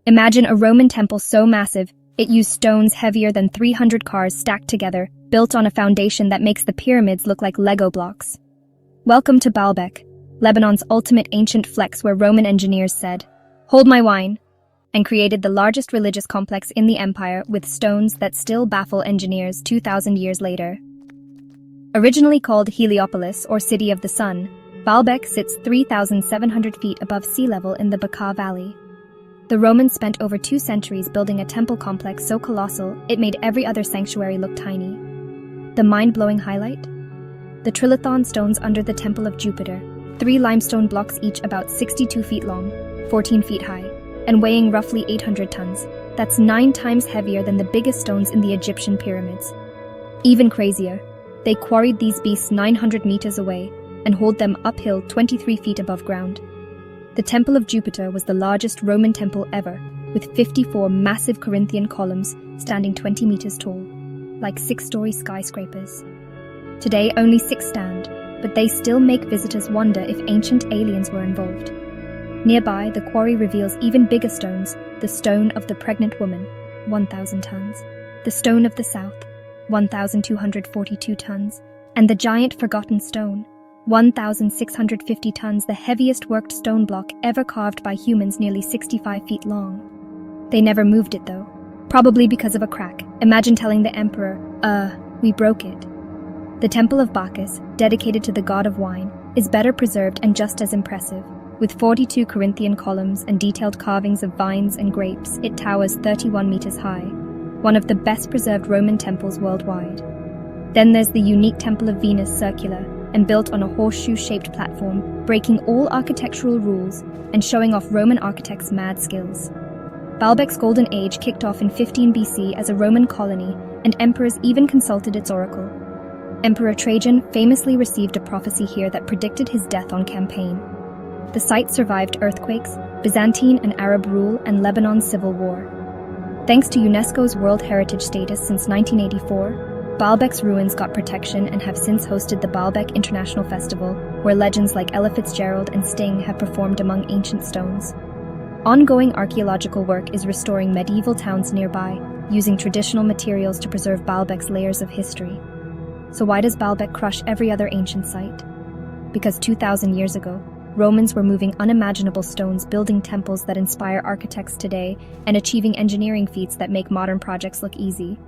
Imagine a Roman temple so massive, it used stones heavier than 300 cars stacked together, built on a foundation that makes the pyramids look like Lego blocks. Welcome to Baalbek, Lebanon's ultimate ancient flex, where Roman engineers said, "Hold my wine," and created the largest religious complex in the empire with stones that still baffle engineers 2,000 years later. Originally called Heliopolis, or City of the Sun, Baalbek sits 3,700 feet above sea level in the Bekaa Valley. The Romans spent over 2 centuries building a temple complex so colossal it made every other sanctuary look tiny. The mind-blowing highlight? The trilithon stones under the Temple of Jupiter, 3 limestone blocks each about 62 feet long, 14 feet high, and weighing roughly 800 tons. That's 9 times heavier than the biggest stones in the Egyptian pyramids. Even crazier, they quarried these beasts 900 meters away and hauled them uphill 23 feet above ground. The Temple of Jupiter was the largest Roman temple ever, with 54 massive Corinthian columns standing 20 meters tall, like 6-story skyscrapers. Today, only 6 stand, but they still make visitors wonder if ancient aliens were involved. Nearby, the quarry reveals even bigger stones: the Stone of the Pregnant Woman, 1,000 tons, the Stone of the South, 1,242 tons, and the Giant Forgotten Stone, 1,650 tons, the heaviest worked stone block ever carved by humans, nearly 65 feet long. They never moved it, though, probably because of a crack. Imagine telling the emperor, we broke it. The Temple of Bacchus, dedicated to the god of wine, is better preserved and just as impressive. With 42 Corinthian columns and detailed carvings of vines and grapes, it towers 31 meters high, one of the best preserved Roman temples worldwide. Then there's the unique Temple of Venus, circular and built on a horseshoe-shaped platform, breaking all architectural rules and showing off Roman architects' mad skills. Baalbek's golden age kicked off in 15 BC as a Roman colony, and emperors even consulted its oracle. Emperor Trajan famously received a prophecy here that predicted his death on campaign. The site survived earthquakes, Byzantine and Arab rule, and Lebanon's civil war. Thanks to UNESCO's World Heritage status since 1984, Baalbek's ruins got protection and have since hosted the Baalbek International Festival, where legends like Ella Fitzgerald and Sting have performed among ancient stones. Ongoing archaeological work is restoring medieval towns nearby, using traditional materials to preserve Baalbek's layers of history. So why does Baalbek crush every other ancient site? Because 2,000 years ago, Romans were moving unimaginable stones, building temples that inspire architects today, and achieving engineering feats that make modern projects look easy.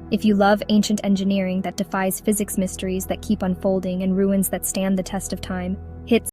If you love ancient engineering that defies physics mysteries that keep unfolding and ruins that stand the test of time, hit